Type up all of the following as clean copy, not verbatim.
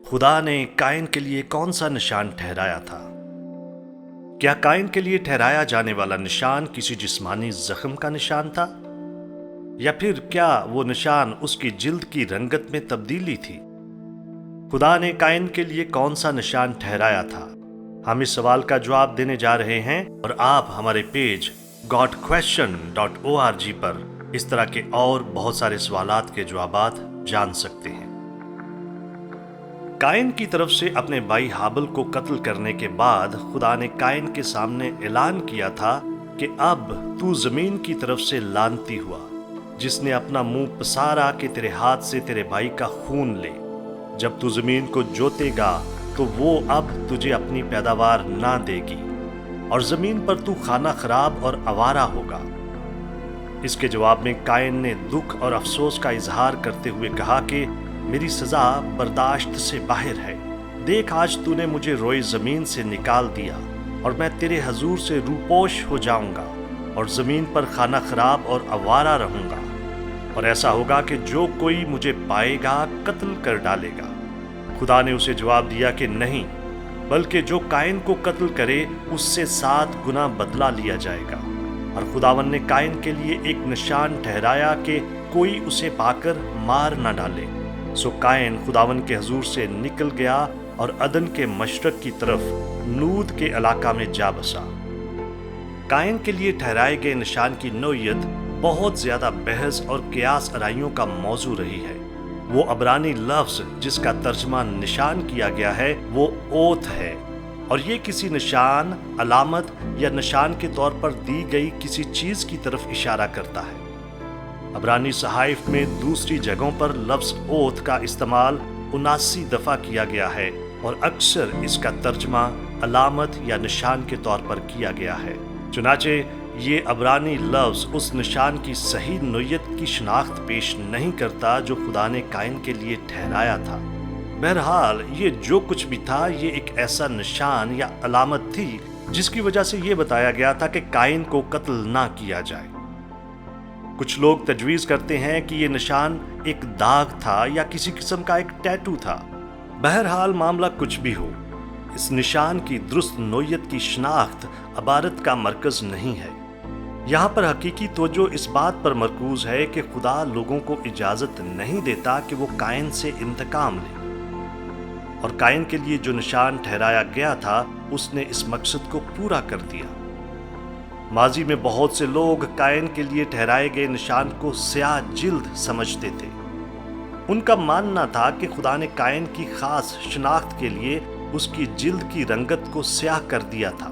خدا نے کائن کے لیے کون سا نشان ٹھہرایا تھا؟ کیا کائن کے لیے ٹھہرایا جانے والا نشان کسی جسمانی زخم کا نشان تھا؟ یا پھر کیا وہ نشان اس کی جلد کی رنگت میں تبدیلی تھی؟ خدا نے کائن کے لیے کون سا نشان ٹھہرایا تھا؟ ہم اس سوال کا جواب دینے جا رہے ہیں، اور آپ ہمارے پیج godquestion.org پر اس طرح کے اور بہت سارے سوالات کے جوابات جان سکتے ہیں۔ کائن کی طرف سے اپنے بھائی ہابل کو قتل کرنے کے بعد خدا نے کائن کے سامنے اعلان کیا تھا کہ اب تو زمین کی طرف سے لعنتی ہوا، جس نے اپنا منہ پسارا کہ تیرے ہاتھ سے تیرے بھائی کا خون لے۔ جب تو زمین کو جوتے گا تو وہ اب تجھے اپنی پیداوار نہ دے گی، اور زمین پر تو خانہ خراب اور آوارہ ہوگا۔ اس کے جواب میں کائن نے دکھ اور افسوس کا اظہار کرتے ہوئے کہا کہ میری سزا برداشت سے باہر ہے۔ دیکھ، آج تو نے مجھے روئے زمین سے نکال دیا، اور میں تیرے حضور سے روپوش ہو جاؤں گا، اور زمین پر خانہ خراب اور آوارہ رہوں گا۔ اور ایسا ہوگا کہ جو کوئی مجھے پائے گا قتل کر ڈالے گا۔ خدا نے اسے جواب دیا کہ نہیں، بلکہ جو کائن کو قتل کرے اس سے 7 گنا بدلہ لیا جائے گا۔ اور خداوند نے کائن کے لیے ایک نشان ٹھہرایا کہ کوئی اسے پا کر مار نہ ڈالے۔ سو کائن خداوند کے حضور سے نکل گیا اور عدن کے مشرق کی طرف نود کے علاقہ میں جا بسا۔ کائن کے لیے ٹھہرائے گئے نشان کی نوعیت بہت زیادہ بحث اور قیاس آرائیوں کا موضوع رہی ہے۔ وہ عبرانی لفظ جس کا ترجمہ نشان کیا گیا ہے وہ اوت ہے، اور یہ کسی نشان، علامت یا نشان کے طور پر دی گئی کسی چیز کی طرف اشارہ کرتا ہے۔ عبرانی صحائف میں دوسری جگہوں پر لفظ اوت کا استعمال 79 دفعہ کیا گیا ہے، اور اکثر اس کا ترجمہ علامت یا نشان کے طور پر کیا گیا ہے۔ چنانچہ یہ عبرانی لفظ اس نشان کی صحیح نوعیت کی شناخت پیش نہیں کرتا جو خدا نے کائن کے لیے ٹھہرایا تھا۔ بہرحال یہ جو کچھ بھی تھا، یہ ایک ایسا نشان یا علامت تھی جس کی وجہ سے یہ بتایا گیا تھا کہ کائن کو قتل نہ کیا جائے۔ کچھ لوگ تجویز کرتے ہیں کہ یہ نشان ایک داغ تھا یا کسی قسم کا ایک ٹیٹو تھا۔ بہرحال معاملہ کچھ بھی ہو، اس نشان کی درست نوعیت کی شناخت عبارت کا مرکز نہیں ہے۔ یہاں پر حقیقی توجہ اس بات پر مرکوز ہے کہ خدا لوگوں کو اجازت نہیں دیتا کہ وہ کائن سے انتقام لیں، اور کائن کے لیے جو نشان ٹھہرایا گیا تھا اس نے اس مقصد کو پورا کر دیا۔ ماضی میں بہت سے لوگ کائن کے لیے ٹھہرائے گئے نشان کو سیاہ جلد سمجھتے تھے۔ ان کا ماننا تھا کہ خدا نے کائن کی خاص شناخت کے لیے اس کی جلد کی رنگت کو سیاہ کر دیا تھا۔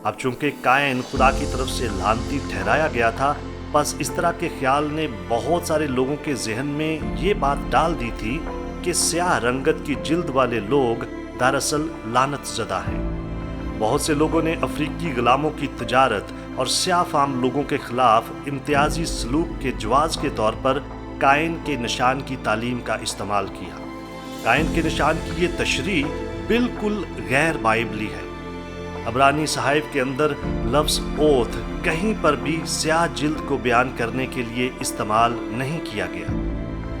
اب چونکہ کائن خدا کی طرف سے لعنتی ٹھہرایا گیا تھا، بس اس طرح کے خیال نے بہت سارے لوگوں کے ذہن میں یہ بات ڈال دی تھی کہ سیاہ رنگت کی جلد والے لوگ دراصل لعنت زدہ ہیں۔ بہت سے لوگوں نے افریقی غلاموں کی تجارت اور سیاہ فام لوگوں کے خلاف امتیازی سلوک کے جواز کے طور پر کائن کے نشان کی تعلیم کا استعمال کیا۔ کائن کے نشان کی یہ تشریح بالکل غیر بائبلی ہے۔ عبرانی صحائف کے اندر لفظ اوت کہیں پر بھی سیاہ جلد کو بیان کرنے کے لیے استعمال نہیں کیا گیا۔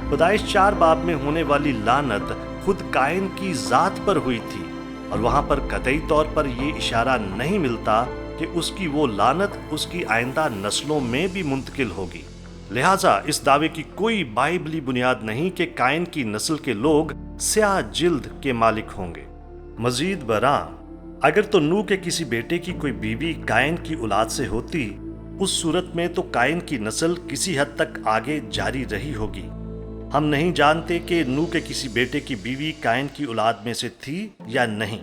پیدائش 4 باب میں ہونے والی لعنت خود کائن کی ذات پر ہوئی تھی، اور وہاں پر قطعی طور پر یہ اشارہ نہیں ملتا کہ اس کی وہ لعنت اس کی آئندہ نسلوں میں بھی منتقل ہوگی۔ لہٰذا اس دعوے کی کوئی بائبلی بنیاد نہیں کہ کائن کی نسل کے لوگ سیاہ جلد کے مالک ہوں گے۔ مزید برآں، اگر تو نوح کے کسی بیٹے کی کوئی بیوی کائن کی اولاد سے ہوتی، اس صورت میں تو کائن کی نسل کسی حد تک آگے جاری رہی ہوگی۔ ہم نہیں جانتے کہ نوح کے کسی بیٹے کی بیوی کائن کی اولاد میں سے تھی یا نہیں،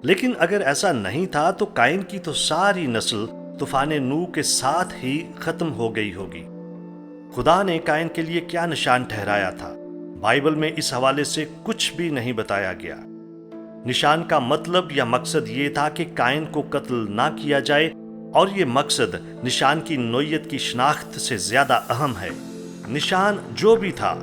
لیکن اگر ایسا نہیں تھا تو کائن کی تو ساری نسل طوفان نوح کے ساتھ ہی ختم ہو گئی ہوگی۔ خدا نے کائن کے لیے کیا نشان ٹھہرایا تھا؟ بائبل میں اس حوالے سے کچھ بھی نہیں بتایا گیا۔ نشان کا مطلب یا مقصد یہ تھا کہ کائن کو قتل نہ کیا جائے، اور یہ مقصد نشان کی نوعیت کی شناخت سے زیادہ اہم ہے۔ نشان جو بھی تھا،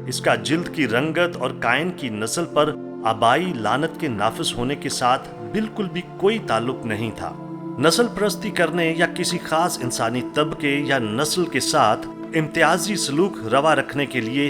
اس کا جلد کی رنگت اور کائن کی نسل پر آبائی لعنت کے نافذ ہونے کے ساتھ بالکل بھی کوئی تعلق نہیں تھا۔ نسل پرستی کرنے یا کسی خاص انسانی طبقے یا نسل کے ساتھ امتیازی سلوک روا رکھنے کے لیے